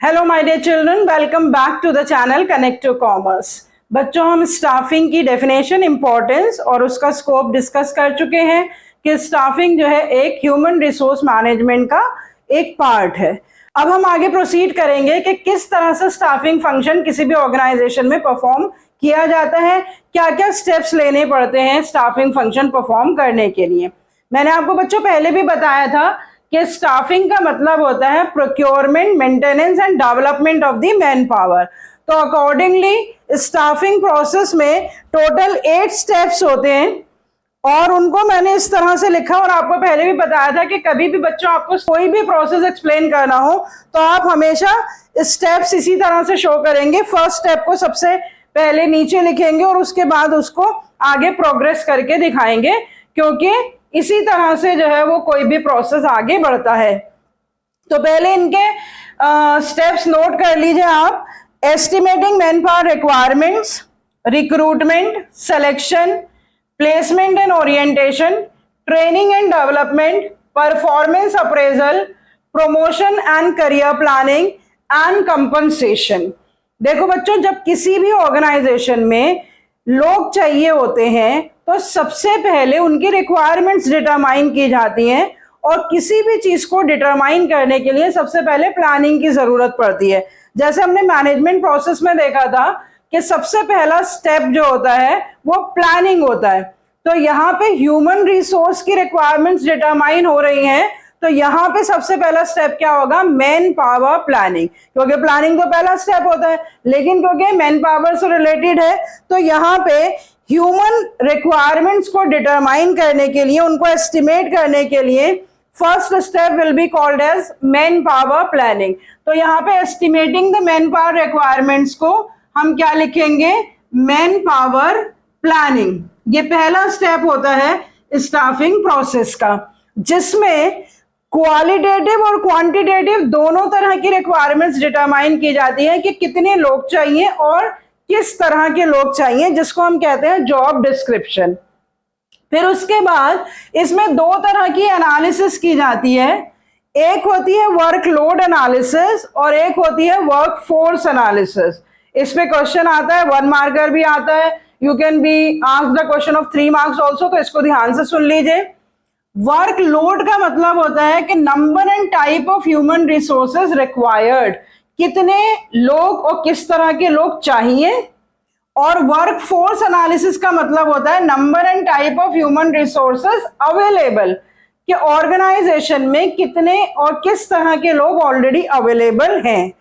Hello my dear children, welcome back to the channel connect to commerce. बच्चों, हम staffing की definition, importance और उसका स्कोप डिस्कस कर चुके हैं कि स्टाफिंग जो है एक ह्यूमन रिसोर्स मैनेजमेंट का एक पार्ट है। अब हम आगे प्रोसीड करेंगे कि किस तरह से स्टाफिंग फंक्शन किसी भी ऑर्गेनाइजेशन में परफॉर्म किया जाता है, क्या क्या स्टेप्स लेने पड़ते हैं स्टाफिंग फंक्शन परफॉर्म करने के लिए। मैंने आपको बच्चों पहले भी बताया था कि स्टाफिंग का मतलब होता है procurement, maintenance and development of the man power. तो अकॉर्डिंगली स्टाफिंग प्रोसेस में टोटल 8 स्टेप्स होते हैं और उनको मैंने इस तरह से लिखा और आपको पहले भी बताया था कि कभी भी बच्चों आपको कोई भी प्रोसेस एक्सप्लेन करना हो तो आप हमेशा स्टेप्स इसी तरह से शो करेंगे। फर्स्ट स्टेप को सबसे पहले नीचे लिखेंगे और उसके बाद उसको आगे प्रोग्रेस करके दिखाएंगे, क्योंकि इसी तरह से जो है वो कोई भी प्रोसेस आगे बढ़ता है। तो पहले इनके स्टेप्स नोट कर लीजिए आप। Estimating man power requirements, recruitment, selection, placement and orientation, training and development, performance appraisal, promotion and career planning and compensation. देखो बच्चों, जब किसी भी ऑर्गेनाइजेशन में लोग चाहिए होते हैं तो सबसे पहले उनकी रिक्वायरमेंट्स डिटरमाइन की जाती हैं और किसी भी चीज को डिटरमाइन करने के लिए सबसे पहले प्लानिंग की जरूरत पड़ती है। जैसे हमने मैनेजमेंट प्रोसेस में देखा था कि सबसे पहला स्टेप जो होता है वो प्लानिंग होता है। तो यहाँ पे ह्यूमन रिसोर्स की रिक्वायरमेंट्स डिटरमाइन हो रही हैं, तो यहाँ पे सबसे पहला स्टेप क्या होगा? मैन पावर प्लानिंग, क्योंकि प्लानिंग तो पहला स्टेप होता है, लेकिन क्योंकि मैन पावर से रिलेटेड है तो यहाँ पे ह्यूमन रिक्वायरमेंट्स को डिटरमाइन करने के लिए, उनको एस्टिमेट करने के लिए first step will be called as man power planning. तो यहाँ पे estimating the man power requirements को हम क्या लिखेंगे? Man power planning. ये पहला स्टेप होता है स्टाफिंग प्रोसेस का, जिसमें क्वालिटेटिव और क्वांटिटेटिव दोनों तरह की रिक्वायरमेंट्स डिटरमाइन की जाती है कि कितने लोग चाहिए और किस तरह के लोग चाहिए, जिसको हम कहते हैं जॉब डिस्क्रिप्शन। फिर उसके बाद इसमें दो तरह की एनालिसिस की जाती है, एक होती है वर्कलोड एनालिसिस और एक होती है वर्कफोर्स एनालिसिस। इसमें क्वेश्चन आता है 1 मार्कर भी आता है, you can be asked the question of 3 marks also, तो इसको ध्यान से सुन लीजिए। वर्कलोड का मतलब होता है कि number and type of human resources required, कितने लोग और किस तरह के लोग चाहिए। और वर्कफोर्स एनालिसिस का मतलब होता है number and type of human resources available, कि ऑर्गेनाइजेशन में कितने और किस तरह के लोग ऑलरेडी अवेलेबल हैं।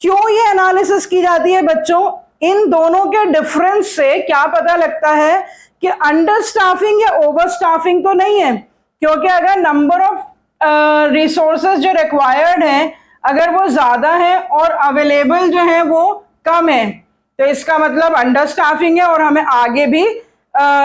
क्यों ये एनालिसिस की जाती है बच्चों? इन दोनों के डिफरेंस से क्या पता लगता है कि अंडर स्टाफिंग या ओवर स्टाफिंग तो नहीं है, क्योंकि अगर नंबर ऑफ रिसोर्सेज जो रिक्वायर्ड हैं अगर वो ज्यादा है और अवेलेबल जो है वो कम है, तो इसका मतलब अंडर स्टाफिंग है और हमें आगे भी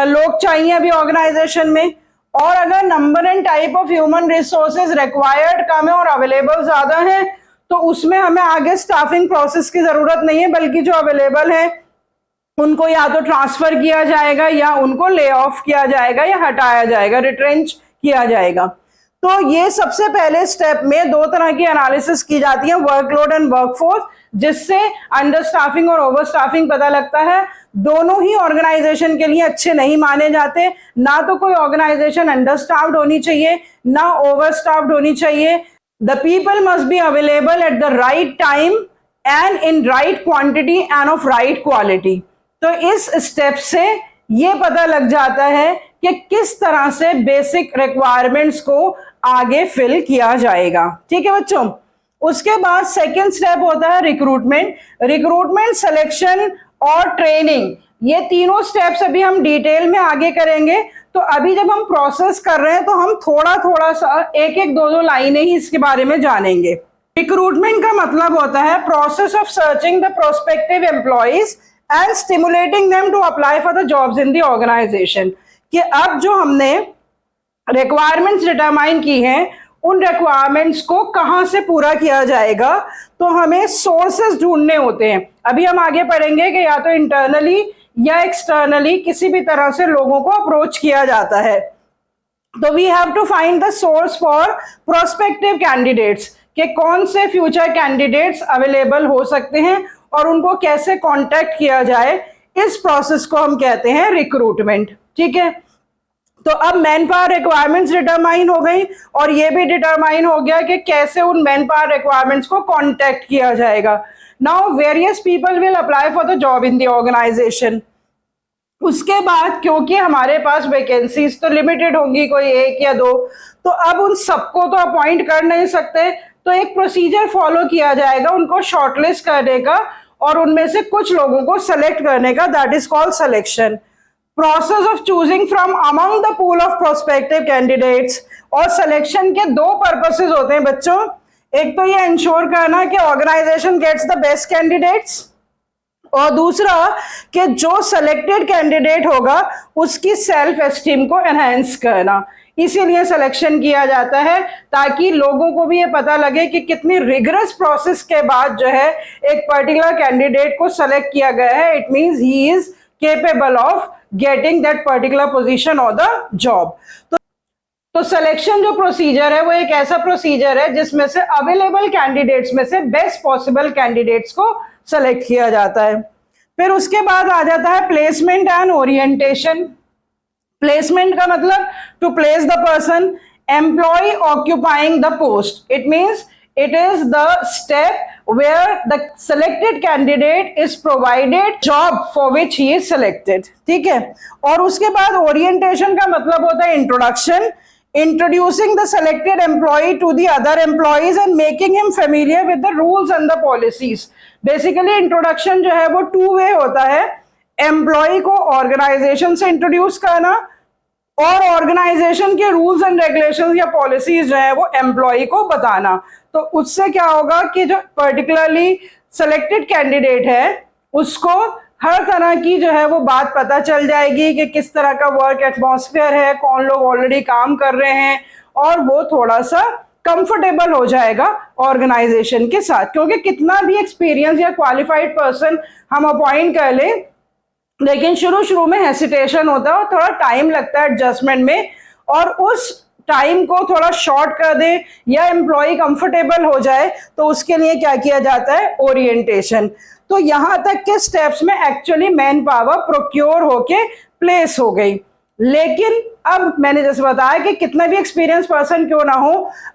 लोग चाहिए अभी ऑर्गेनाइजेशन में। और अगर number and type of human resources required कम है और अवेलेबल ज्यादा है, तो उसमें हमें आगे स्टाफिंग प्रोसेस की जरूरत नहीं है, बल्कि जो अवेलेबल है उनको या तो ट्रांसफर किया जाएगा या उनको ले ऑफ किया जाएगा या हटाया जाएगा, रिट्रेंच किया जाएगा। तो ये सबसे पहले स्टेप में दो तरह की एनालिसिस की जाती है, वर्कलोड एंड वर्कफोर्स, जिससे अंडर स्टाफिंग और ओवर स्टाफिंग पता लगता है। दोनों ही ऑर्गेनाइजेशन के लिए अच्छे नहीं माने जाते, ना तो कोई ऑर्गेनाइजेशन अंडर स्टाफ्ड होनी चाहिए ना ओवर स्टाफ्ड होनी चाहिए। The people must be available at the right time and in right quantity end of right quality. तो इस स्टेप से ये पता लग जाता है कि किस तरह से बेसिक रिक्वायरमेंट्स को आगे फिल किया जाएगा। ठीक है बच्चों। उसके बाद सेकेंड स्टेप होता है रिक्रूटमेंट। रिक्रूटमेंट, सिलेक्शन और ट्रेनिंग, ये तीनों स्टेप्स अभी हम डिटेल में आगे करेंगे। तो अभी जब हम प्रोसेस कर रहे हैं तो हम थोड़ा थोड़ा सा एक एक दो लाइनें ही इसके बारे में जानेंगे। रिक्रूटमेंट का मतलब होता है process of searching the prospective employees and stimulating them to apply for the jobs in the organisation. कि अब जो हमने रिक्वायरमेंट्स डिटरमाइन की हैं उन रिक्वायरमेंट्स को कहां से पूरा किया जाएगा, तो हमें सोर्सेस ढूंढने होते हैं। अभी हम आगे पढ़ेंगे कि या तो इंटरनली या एक्सटर्नली किसी भी तरह से लोगों को अप्रोच किया जाता है। तो we have to find the source for prospective candidates, कि कौन से फ्यूचर कैंडिडेट्स अवेलेबल हो सकते हैं और उनको कैसे कांटेक्ट किया जाए। इस प्रोसेस को हम कहते हैं रिक्रूटमेंट। ठीक है, तो अब मैन पावर रिक्वायरमेंट्स डिटरमाइन हो गई और ये भी डिटरमाइन हो गया कि कैसे उन मैन पावर रिक्वायरमेंट्स को कांटेक्ट किया जाएगा। Now various people will apply for the job in the organisation. उसके बाद क्योंकि हमारे पास वैकेंसीज तो लिमिटेड होंगी, कोई एक या दो, तो अब उन सबको तो अपॉइंट कर नहीं सकते, तो एक प्रोसीजर फॉलो किया जाएगा उनको शॉर्टलिस्ट करने का और उनमें से कुछ लोगों को सेलेक्ट करने का, that is called selection. Process of choosing from among the pool of prospective candidates. और सिलेक्शन के दो पर्पसेस होते हैं बच्चों, एक तो ये इंश्योर करना कि organisation gets the best candidates, और दूसरा कि जो सिलेक्टेड कैंडिडेट होगा उसकी सेल्फ एस्टीम को एनहांस करना। इसीलिए सिलेक्शन किया जाता है ताकि लोगों को भी ये पता लगे कि कितनी रिगरस प्रोसेस के बाद जो है एक पर्टिकुलर कैंडिडेट को सेलेक्ट किया गया है। It means he is capable of getting that particular position और द जॉब। तो सिलेक्शन जो प्रोसीजर है वो एक ऐसा प्रोसीजर है जिसमें से अवेलेबल कैंडिडेट्स में से बेस्ट पॉसिबल कैंडिडेट्स को सेलेक्ट किया जाता है। फिर उसके बाद आ जाता है प्लेसमेंट एंड ओरिएंटेशन। प्लेसमेंट का मतलब to place the person, employ occupying the post. It means it is the step where the selected candidate is provided job for which he is selected। ठीक है, और उसके बाद ओरिएंटेशन का मतलब होता है introduction, introducing the selected employee to the other employees and making him familiar with the rules and the policies। Basically introduction जो है वो टू वे होता है, एम्प्लॉय को ऑर्गेनाइजेशन से इंट्रोड्यूस करना और ऑर्गेनाइजेशन के रूल्स एंड रेगुलेशंस या पॉलिसीज जो है वो एम्प्लॉय को बताना। तो उससे क्या होगा कि जो पर्टिकुलरली सिलेक्टेड कैंडिडेट है उसको हर तरह की जो है वो बात पता चल जाएगी कि किस तरह का वर्क एटमॉस्फेयर है, कौन लोग ऑलरेडी काम कर रहे हैं, और वो थोड़ा सा कंफर्टेबल हो जाएगा ऑर्गेनाइजेशन के साथ। क्योंकि कितना भी एक्सपीरियंस या क्वालिफाइड पर्सन हम अपॉइंट कर लें, लेकिन शुरू में हेसिटेशन होता है और थोड़ा टाइम लगता है एडजस्टमेंट में, और उस टाइम को थोड़ा शॉर्ट कर दे या एम्प्लॉय कंफर्टेबल हो जाए तो उसके लिए क्या किया जाता है, ओरिएंटेशन। तो यहां तक के स्टेप्स में एक्चुअली मैन पावर प्रोक्योर होके प्लेस हो गई। लेकिन अब मैंने जैसे बताया कि कितना भी एक्सपीरियंस पर्सन क्यों ना हो,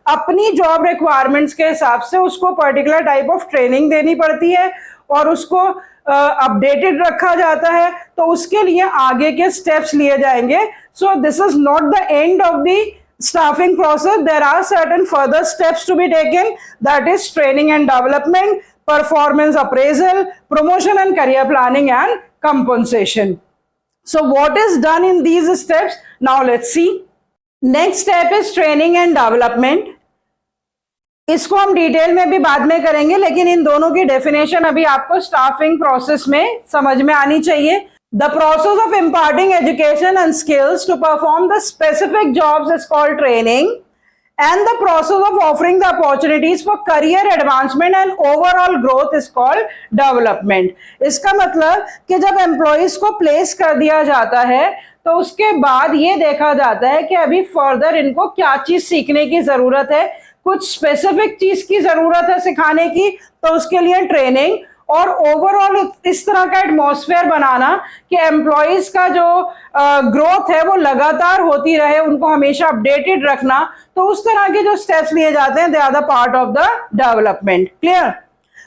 अपनी जॉब रिक्वायरमेंट्स के हिसाब से उसको पर्टिकुलर टाइप ऑफ ट्रेनिंग देनी पड़ती है और उसको अपडेटेड रखा जाता है। तो उसके लिए आगे के स्टेप्स लिए जाएंगे। So this is not the end of the staffing process. There are certain further steps to be taken, that is training and development, performance appraisal, promotion and career planning, and compensation. So what is done in these steps? Now let's see. Next step is training and development. इसको हम detail में भी बाद में करेंगे, लेकिन इन दोनों की डेफिनेशन अभी आपको स्टाफिंग प्रोसेस में समझ में आनी चाहिए। The process of imparting education and skills to perform the specific jobs is called training, and the process of offering the opportunities for career advancement and overall growth is called development। इसका मतलब कि जब employees को place कर दिया जाता है तो उसके बाद ये देखा जाता है कि अभी फर्दर इनको क्या चीज सीखने की जरूरत है, कुछ स्पेसिफिक चीज की जरूरत है सिखाने की, तो उसके लिए ट्रेनिंग, और ओवरऑल इस तरह का एटमॉस्फेयर बनाना कि एम्प्लॉइज का जो ग्रोथ है वो लगातार होती रहे, उनको हमेशा अपडेटेड रखना। तो उस तरह के जो स्टेप्स लिए जाते हैं, they are the part of the development. Clear?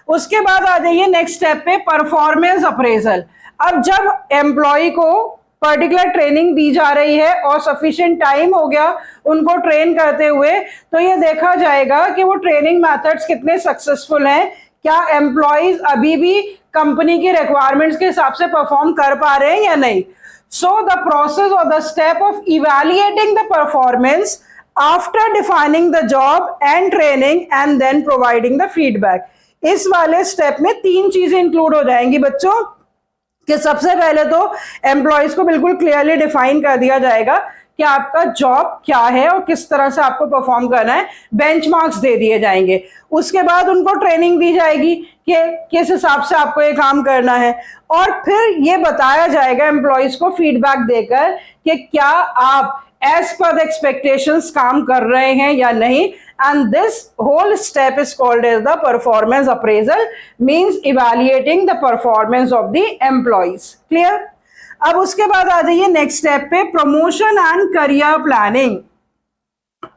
उसके बाद आ जाइए नेक्स्ट स्टेप पे, परफॉर्मेंस अप्रेजल। अब जब एम्प्लॉय को पर्टिकुलर ट्रेनिंग दी जा रही है और सफिशिएंट टाइम हो गया उनको ट्रेन करते हुए, तो ये देखा जाएगा कि वो ट्रेनिंग मेथड्स कितने सक्सेसफुल हैं, क्या एम्प्लॉइज अभी भी कंपनी की रिक्वायरमेंट्स के हिसाब से परफॉर्म कर पा रहे हैं या नहीं। सो द प्रोसेस और the step of evaluating the performance after defining the job and training and then providing the feedback. इस वाले स्टेप में तीन चीजें इंक्लूड हो जाएंगी बच्चों, कि सबसे पहले तो एम्प्लॉइज को बिल्कुल क्लियरली डिफाइन कर दिया जाएगा कि आपका जॉब क्या है और किस तरह से आपको परफॉर्म करना है, बेंचमार्क्स दे दिए जाएंगे। उसके बाद उनको ट्रेनिंग दी जाएगी कि किस हिसाब से आपको ये काम करना है, और फिर ये बताया जाएगा एम्प्लॉइज को फीडबैक देकर कि क्या आप एज पर द एक्सपेक्टेशंस काम कर रहे हैं या नहीं, and this whole step is called as the performance appraisal, means evaluating the performance of the employees. Clear? अब उसके बाद आ जाइए नेक्स्ट स्टेप पे, प्रमोशन एंड करियर प्लानिंग।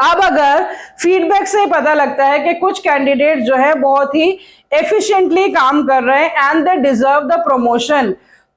अब अगर फीडबैक से पता लगता है कि कुछ कैंडिडेट जो है बहुत ही एफिशिएंटली काम कर रहे हैं and they deserve the promotion,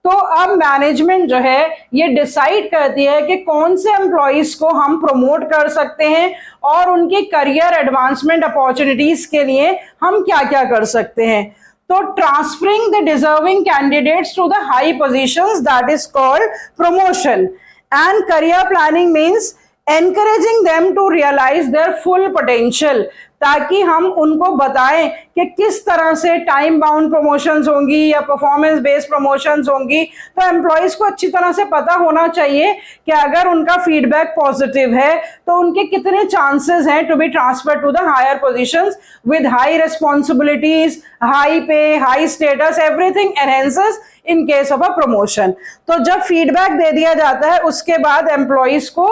तो अब मैनेजमेंट जो है ये डिसाइड करती है कि कौन से एम्प्लॉइज को हम प्रमोट कर सकते हैं और उनकी करियर एडवांसमेंट अपॉर्चुनिटीज के लिए हम क्या क्या कर सकते हैं। तो transferring the deserving candidates to the high positions, that is called promotion. And career planning means encouraging them to realize their full potential, ताकि हम उनको बताएं कि किस तरह से टाइम बाउंड प्रमोशंस होंगी या परफॉर्मेंस बेस्ड प्रमोशंस होंगी। तो एम्प्लॉइज को अच्छी तरह से पता होना चाहिए कि अगर उनका फीडबैक पॉजिटिव है तो उनके कितने चांसेस हैं to be transfer to the higher positions with high responsibilities, high pay, high status, everything enhances in case of a promotion. तो जब फीडबैक दे दिया जाता है उसके बाद एम्प्लॉइज को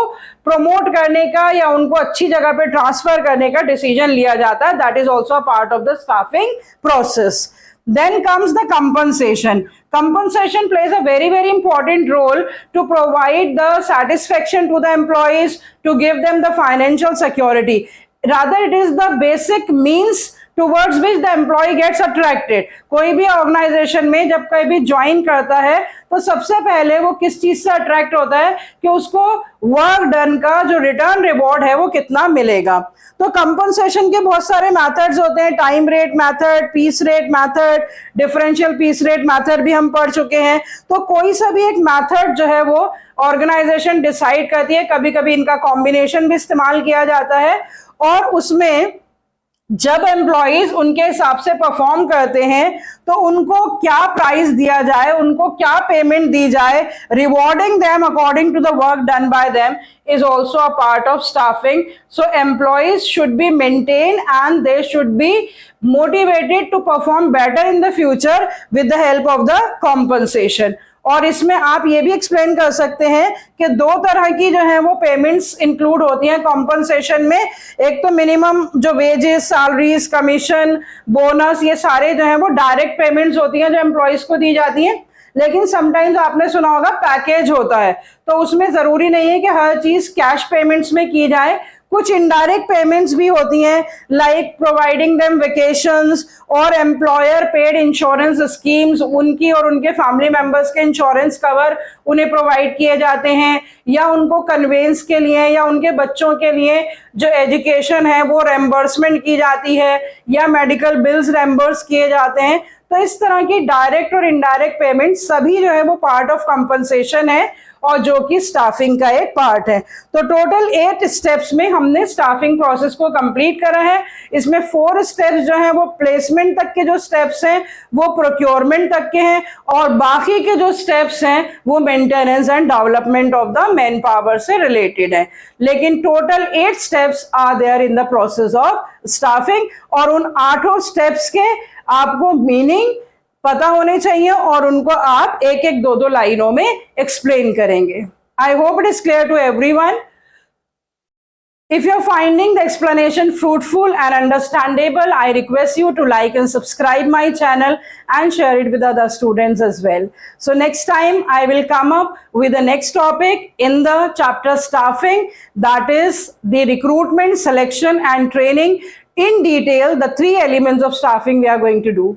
प्रमोट करने का या उनको अच्छी जगह पे ट्रांसफर करने का डिसीजन लिया जाता है। That is also a part of the staffing process. Then comes the compensation. Compensation plays a very, very important role to provide the satisfaction to the employees, to give them the financial security. Rather, it is the basic means towards which the employee gets attracted. कोई भी organisation में जब कोई भी join करता है तो सबसे पहले वो किस चीज से अट्रैक्ट होता है कि उसको वर्क डन का जो रिटर्न रिवॉर्ड है वो कितना मिलेगा। तो कंपनसेशन के बहुत सारे मेथड्स होते हैं, time rate method, piece rate method, differential piece rate method भी हम पढ़ चुके हैं। तो कोई सा भी एक मेथड जो है वो ऑर्गेनाइजेशन डिसाइड करती है, कभी कभी इनका कॉम्बिनेशन भी इस्तेमाल किया जाता है। और उसमें जब एम्प्लॉइज उनके हिसाब से परफॉर्म करते हैं तो उनको क्या प्राइस दिया जाए, उनको क्या पेमेंट दी जाए, rewarding them according to the work done by them is also a part of staffing. So employees should be maintained and they should be motivated to perform better in the future with the help of the compensation. और इसमें आप ये भी explain कर सकते हैं कि दो तरह की जो है वो पेमेंट्स इंक्लूड होती हैं कॉम्पनसेशन में। एक तो मिनिमम जो वेजेस, सैलरीज, कमीशन, बोनस, ये सारे जो है वो डायरेक्ट पेमेंट्स होती हैं जो एम्प्लॉइज को दी जाती हैं। लेकिन समटाइम्स आपने सुना होगा पैकेज होता है, तो उसमें जरूरी नहीं है कि हर चीज कैश पेमेंट्स में की जाए, कुछ इनडायरेक्ट पेमेंट्स भी होती हैं, लाइक प्रोवाइडिंग देम वेकेशंस और एम्प्लॉयर पेड इंश्योरेंस स्कीम्स, उनकी और उनके फैमिली मेंबर्स के इंश्योरेंस कवर उन्हें प्रोवाइड किए जाते हैं, या उनको कन्वेंस के लिए या उनके बच्चों के लिए जो एजुकेशन है वो रेम्बर्समेंट की जाती है, या मेडिकल बिल्स रेम्बर्स किए जाते हैं। तो इस तरह की डायरेक्ट और इनडायरेक्ट पेमेंट सभी जो है वो पार्ट ऑफ कंपनसेशन है और जो कि स्टाफिंग का एक पार्ट है। तो टोटल 8 स्टेप्स में हमने स्टाफिंग प्रोसेस को कंप्लीट करा है। इसमें 4 स्टेप्स जो हैं वो प्लेसमेंट तक के जो स्टेप्स हैं वो प्रोक्योरमेंट तक के हैं, और बाकी के जो स्टेप्स हैं वो maintenance and development of the man power से रिलेटेड है। लेकिन total 8 steps are there in the process of staffing, और उन 8 स्टेप्स के आपको मीनिंग पता होने चाहिए और उनको आप एक एक दो दो लाइनों में एक्सप्लेन करेंगे। I hope it is clear to everyone. If you're finding the explanation fruitful and understandable, I request you to like and subscribe my channel and share it with other students as well. So next time I will come up with the next topic in the chapter staffing, that is the recruitment, selection and training in detail, the 3 elements of staffing we are going to do.